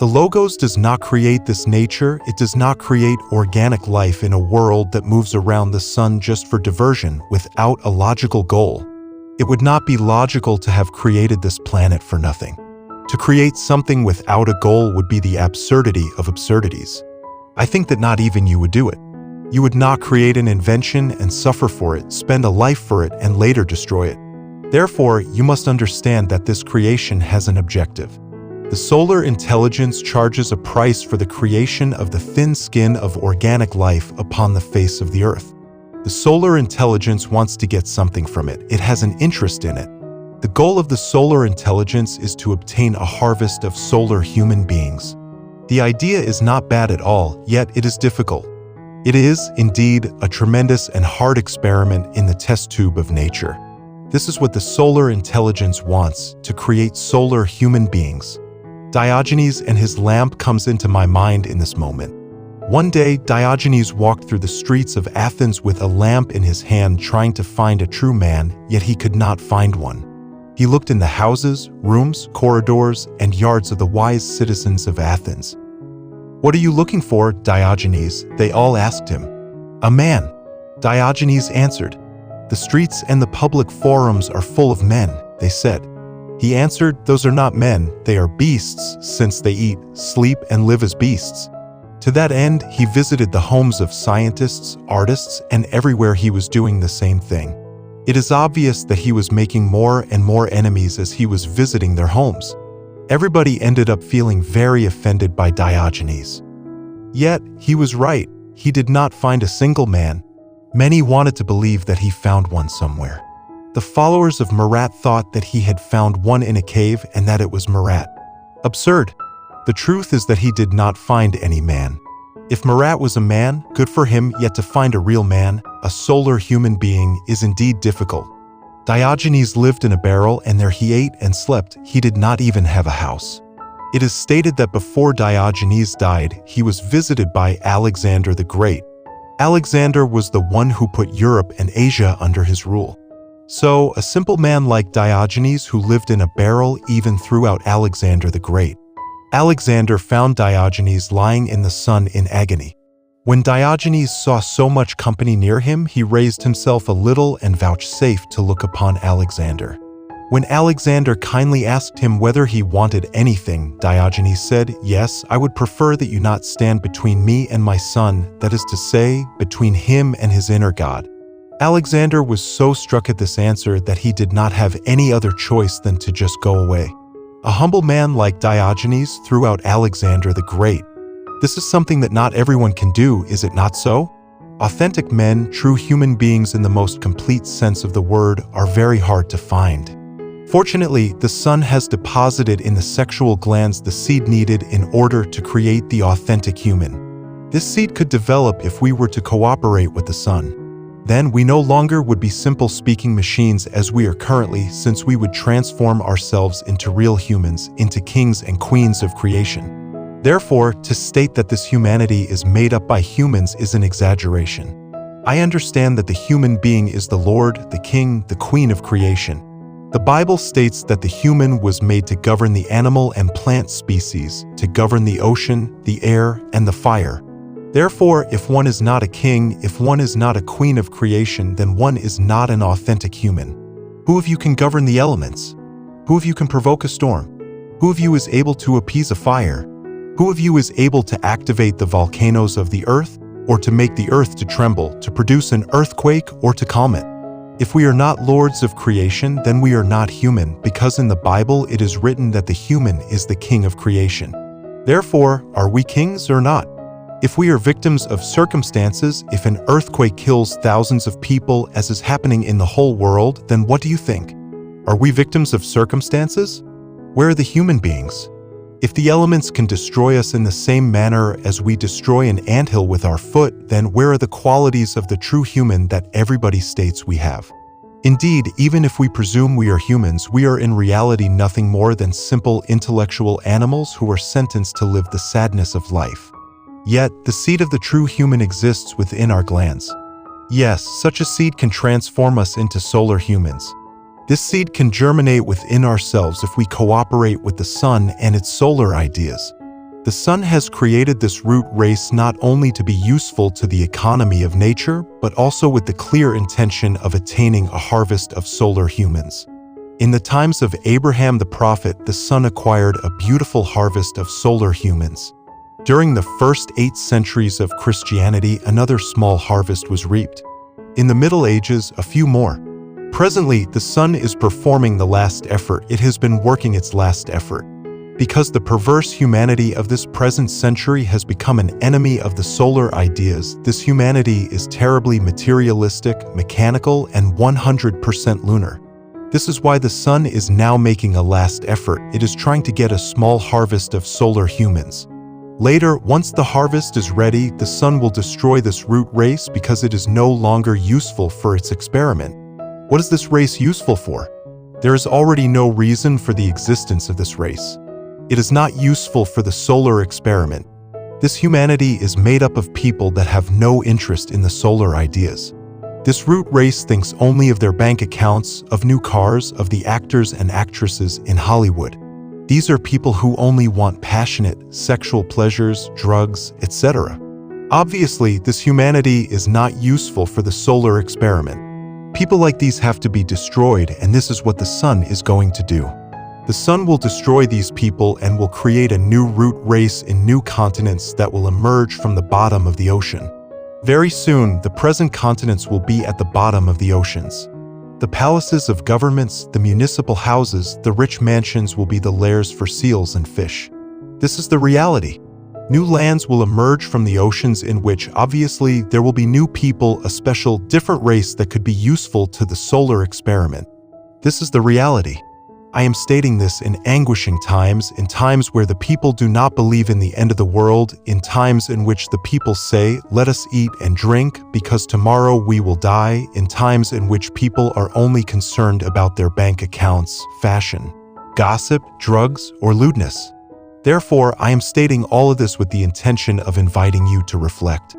The Logos does not create this nature, it does not create organic life in a world that moves around the sun just for diversion without a logical goal. It would not be logical to have created this planet for nothing. To create something without a goal would be the absurdity of absurdities. I think that not even you would do it. You would not create an invention and suffer for it, spend a life for it, and later destroy it. Therefore, you must understand that this creation has an objective. The solar intelligence charges a price for the creation of the thin skin of organic life upon the face of the earth. The solar intelligence wants to get something from it. It has an interest in it. The goal of the solar intelligence is to obtain a harvest of solar human beings. The idea is not bad at all, yet it is difficult. It is, indeed, a tremendous and hard experiment in the test tube of nature. This is what the solar intelligence wants, to create solar human beings. Diogenes and his lamp comes into my mind in this moment. One day, Diogenes walked through the streets of Athens with a lamp in his hand trying to find a true man, yet he could not find one. He looked in the houses, rooms, corridors, and yards of the wise citizens of Athens. "What are you looking for, Diogenes?" they all asked him. "A man," Diogenes answered. "The streets and the public forums are full of men," they said. He answered, "Those are not men, they are beasts, since they eat, sleep, and live as beasts." To that end, he visited the homes of scientists, artists, and everywhere he was doing the same thing. It is obvious that he was making more and more enemies as he was visiting their homes. Everybody ended up feeling very offended by Diogenes. Yet, he was right. He did not find a single man. Many wanted to believe that he found one somewhere. The followers of Marat thought that he had found one in a cave and that it was Marat. Absurd. The truth is that he did not find any man. If Marat was a man, good for him, yet to find a real man, a solar human being, is indeed difficult. Diogenes lived in a barrel and there he ate and slept. He did not even have a house. It is stated that before Diogenes died, he was visited by Alexander the Great. Alexander was the one who put Europe and Asia under his rule. So, a simple man like Diogenes who lived in a barrel even threw out Alexander the Great. Alexander found Diogenes lying in the sun in agony. When Diogenes saw so much company near him, he raised himself a little and vouchsafed to look upon Alexander. When Alexander kindly asked him whether he wanted anything, Diogenes said, "Yes, I would prefer that you not stand between me and my son, that is to say, between him and his inner God." Alexander was so struck at this answer that he did not have any other choice than to just go away. A humble man like Diogenes threw out Alexander the Great. This is something that not everyone can do, is it not so? Authentic men, true human beings in the most complete sense of the word, are very hard to find. Fortunately, the sun has deposited in the sexual glands the seed needed in order to create the authentic human. This seed could develop if we were to cooperate with the sun. Then we no longer would be simple speaking machines as we are currently, since we would transform ourselves into real humans, into kings and queens of creation. Therefore, to state that this humanity is made up by humans is an exaggeration. I understand that the human being is the Lord, the King, the Queen of creation. The Bible states that the human was made to govern the animal and plant species, to govern the ocean, the air, and the fire. Therefore, if one is not a king, if one is not a queen of creation, then one is not an authentic human. Who of you can govern the elements? Who of you can provoke a storm? Who of you is able to appease a fire? Who of you is able to activate the volcanoes of the earth, or to make the earth to tremble, to produce an earthquake, or to calm it? If we are not lords of creation, then we are not human, because in the Bible it is written that the human is the king of creation. Therefore, are we kings or not? If we are victims of circumstances, if an earthquake kills thousands of people as is happening in the whole world, then what do you think? Are we victims of circumstances? Where are the human beings? If the elements can destroy us in the same manner as we destroy an anthill with our foot, then where are the qualities of the true human that everybody states we have? Indeed, even if we presume we are humans, we are in reality nothing more than simple intellectual animals who are sentenced to live the sadness of life. Yet, the seed of the true human exists within our glands. Yes, such a seed can transform us into solar humans. This seed can germinate within ourselves if we cooperate with the sun and its solar ideas. The sun has created this root race not only to be useful to the economy of nature, but also with the clear intention of attaining a harvest of solar humans. In the times of Abraham the prophet, the sun acquired a beautiful harvest of solar humans. During the first 8 centuries of Christianity, another small harvest was reaped. In the Middle Ages, a few more. Presently, the sun is performing the last effort. It has been working its last effort. Because the perverse humanity of this present century has become an enemy of the solar ideas, this humanity is terribly materialistic, mechanical, and 100% lunar. This is why the sun is now making a last effort. It is trying to get a small harvest of solar humans. Later, once the harvest is ready, the sun will destroy this root race because it is no longer useful for its experiment. What is this race useful for? There is already no reason for the existence of this race. It is not useful for the solar experiment. This humanity is made up of people that have no interest in the solar ideas. This root race thinks only of their bank accounts, of new cars, of the actors and actresses in Hollywood. These are people who only want passionate, sexual pleasures, drugs, etc. Obviously, this humanity is not useful for the solar experiment. People like these have to be destroyed, and this is what the sun is going to do. The sun will destroy these people and will create a new root race in new continents that will emerge from the bottom of the ocean. Very soon, the present continents will be at the bottom of the oceans. The palaces of governments, the municipal houses, the rich mansions will be the lairs for seals and fish. This is the reality. New lands will emerge from the oceans in which, obviously, there will be new people, a special, different race that could be useful to the solar experiment. This is the reality. I am stating this in anguishing times, in times where the people do not believe in the end of the world, in times in which the people say, "Let us eat and drink, because tomorrow we will die," in times in which people are only concerned about their bank accounts, fashion, gossip, drugs, or lewdness. Therefore, I am stating all of this with the intention of inviting you to reflect.